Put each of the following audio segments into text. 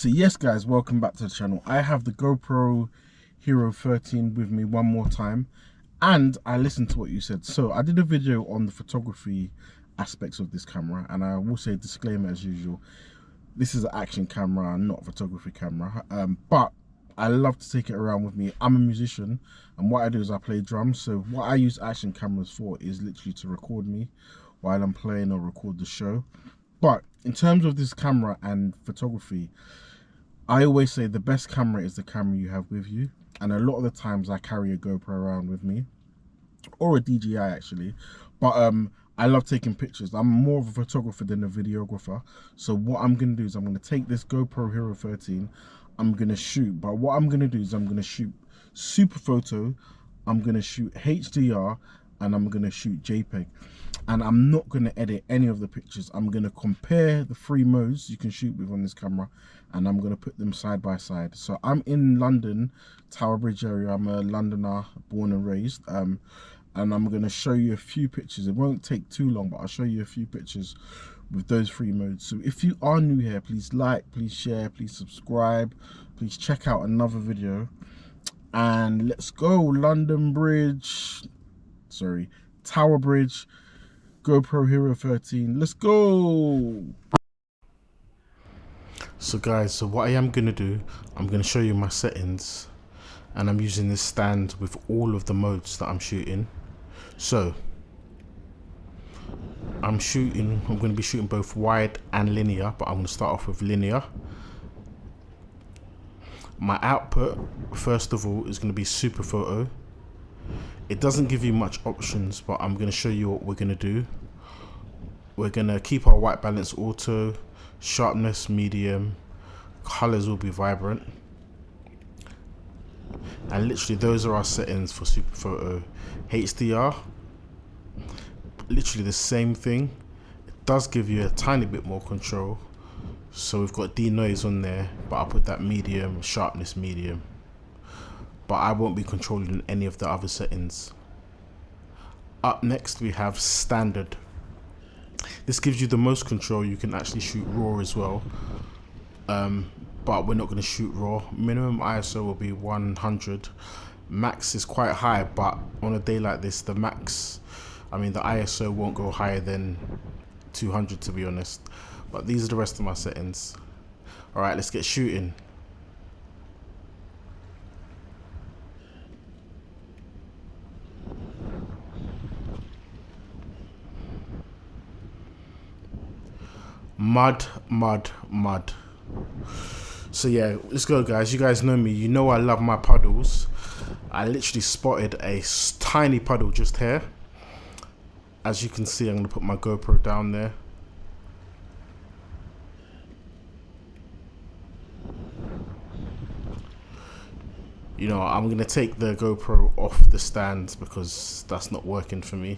So yes guys, welcome back to the channel. I have the GoPro Hero 13 with me one more time, and I listened to what you said. So I did a video on the photography aspects of this camera, and I will say a disclaimer as usual, this is an action camera, not a photography camera, but I love to take it around with me. I'm a musician, and what I do is I play drums. So what I use action cameras for is literally to record me while I'm playing or record the show. But in terms of this camera and photography, I always say the best camera is the camera you have with you. And a lot of the times I carry a GoPro around with me, or a DJI actually. But I love taking pictures. I'm more of a photographer than a videographer. So what I'm going to do is I'm going to take this GoPro Hero 13, I'm going to shoot. But what I'm going to do is I'm going to shoot superphoto, I'm going to shoot HDR, and I'm going to shoot JPEG. And I'm not going to edit any of the pictures. I'm going to compare the three modes you can shoot with on this camera, and I'm going to put them side by side. So I'm in London, Tower Bridge area. I'm a Londoner, born and raised. And I'm going to show you a few pictures. It won't take too long, but I'll show you a few pictures with those three modes. So if you are new here, please like, please share, please subscribe, please check out another video. And let's go. London Bridge, sorry, Tower Bridge, GoPro Hero 13, let's go. So guys, so what I am gonna do, I'm gonna show you my settings, and I'm using this stand with all of the modes that I'm shooting. So I'm gonna be shooting both wide and linear, but I'm gonna start off with linear. My output, first of all, is gonna be superphoto. It doesn't give you much options, but I'm going to show you what we're going to do. We're going to keep our white balance auto, sharpness medium, colors will be vibrant. And literally those are our settings for superphoto. HDR, literally the same thing. It does give you a tiny bit more control. So we've got denoise on there, but I'll put that medium, sharpness medium. But I won't be controlling any of the other settings. Up next we have standard. This gives you the most control. You can actually shoot RAW as well, but we're not going to shoot RAW. Minimum ISO will be 100. Max is quite high, but on a day like this, the max, I mean the ISO won't go higher than 200 to be honest. But these are the rest of my settings. Alright, let's get shooting. Mud. So yeah, let's go guys. You guys know me, you know I love my puddles. I literally spotted a tiny puddle just here. As you can see, I'm gonna put my GoPro down there. You know, I'm gonna take the GoPro off the stand because that's not working for me.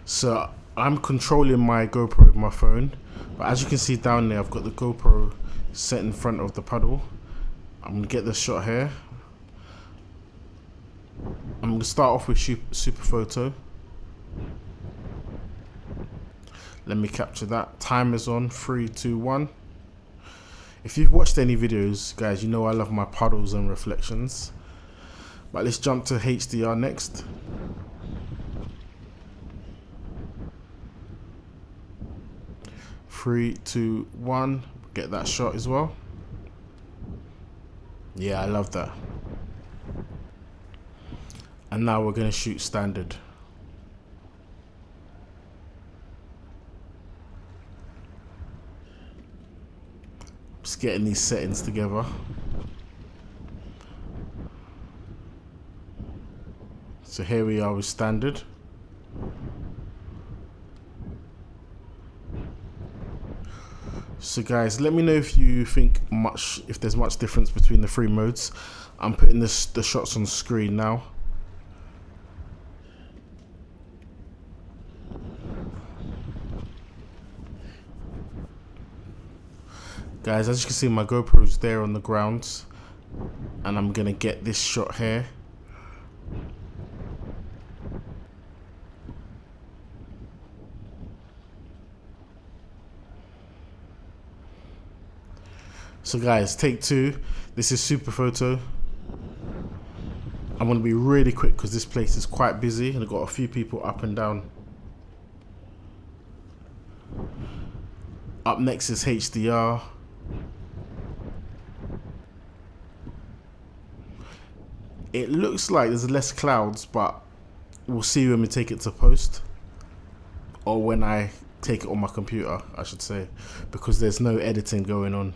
So I'm controlling my GoPro with my phone, but as you can see down there, I've got the GoPro set in front of the puddle. I'm gonna get this shot here. I'm gonna start off with superphoto. Let me capture that. Timer's on. 3, 2, 1. If you've watched any videos, guys, you know I love my puddles and reflections. But let's jump to HDR next. Three, 2, 1. Get that shot as well. Yeah, I love that. And now we're going to shoot standard. Just getting these settings together. So here we are with standard. So guys, let me know if you think if there's much difference between the three modes. I'm putting the shots on screen now. Guys, as you can see, my GoPro's there on the ground, and I'm gonna get this shot here. So guys, take 2. This is superphoto. I'm gonna be really quick because this place is quite busy and I've got a few people up and down. Up next is HDR. It looks like there's less clouds, but we'll see when we take it to post, or when I take it on my computer, I should say, because there's no editing going on.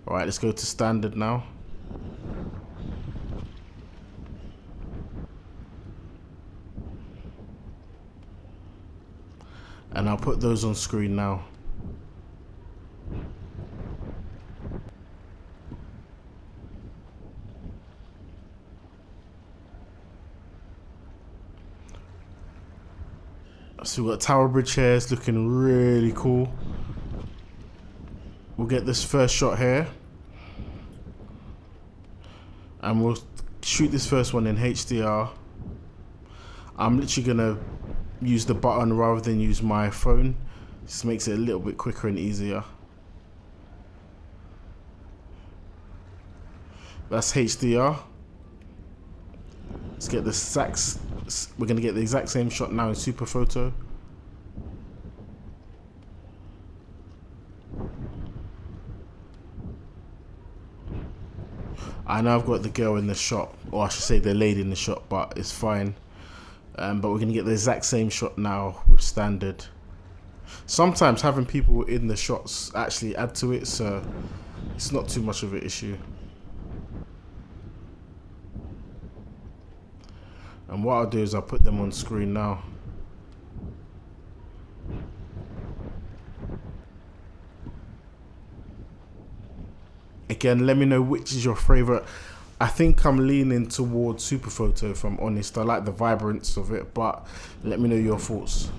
Alright, let's go to standard now. And I'll put those on screen now. So we've got Tower Bridge here, it's looking really cool. We'll get this first shot here. And we'll shoot this first one in HDR. I'm literally gonna use the button rather than use my phone. This makes it a little bit quicker and easier. That's HDR. Let's get the we're gonna get the exact same shot now in superphoto. I know I've got the girl in the shot, or I should say the lady in the shot, but it's fine. But we're gonna get the exact same shot now with standard. Sometimes having people in the shots actually add to it, so it's not too much of an issue. And what I'll do is I'll put them on screen now. Again, let me know which is your favorite. I think I'm leaning towards superphoto, if I'm honest. I like the vibrance of it, but let me know your thoughts.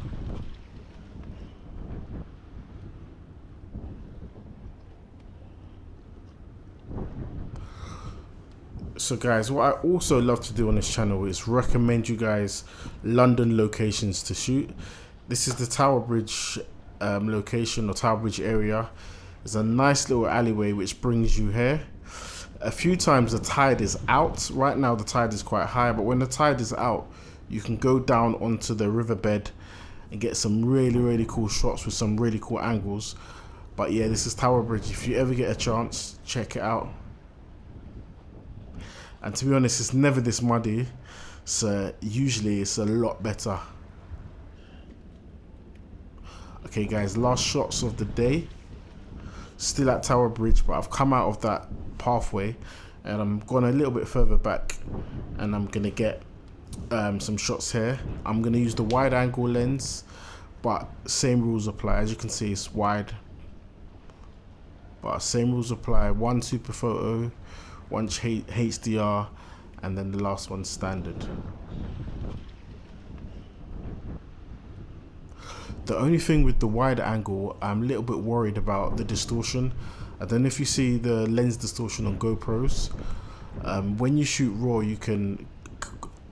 So guys, what I also love to do on this channel is recommend you guys London locations to shoot. This is the Tower Bridge location, or Tower Bridge area. There's a nice little alleyway which brings you here. A few times the tide is out. Right now the tide is quite high, but when the tide is out, you can go down onto the riverbed and get some really cool shots with some really cool angles. But yeah, this is Tower Bridge. If you ever get a chance, check it out. And to be honest, it's never this muddy, so usually it's a lot better. Okay guys, last shots of the day. Still at Tower Bridge, but I've come out of that pathway and I'm going a little bit further back, and I'm gonna get some shots here. I'm gonna use the wide angle lens, but same rules apply. As you can see, it's wide, but same rules apply. One superphoto, one HDR, and then the last one standard. The only thing with the wide angle, I'm a little bit worried about the distortion. I don't know if you see the lens distortion on GoPros. When you shoot RAW, you can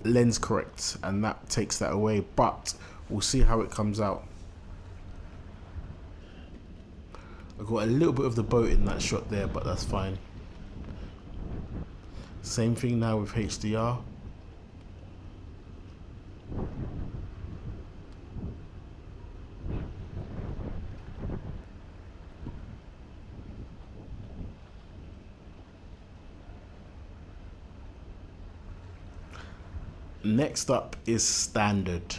lens correct, and that takes that away, but we'll see how it comes out. I got a little bit of the boat in that shot there, but that's fine. Same thing now with HDR. Next up is standard.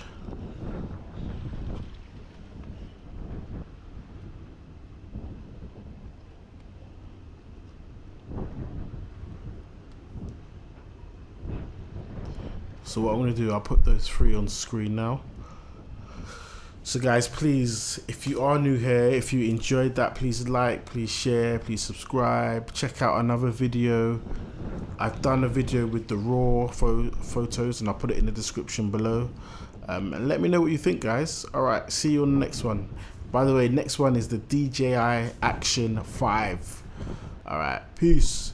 So what I'm going to do, I'll put those 3 on screen now. So guys, please, if you are new here, if you enjoyed that, please like, please share, please subscribe. Check out another video. I've done a video with the raw photos, and I'll put it in the description below. And let me know what you think, guys. Alright, see you on the next one. By the way, next one is the DJI Action 5. All right, peace.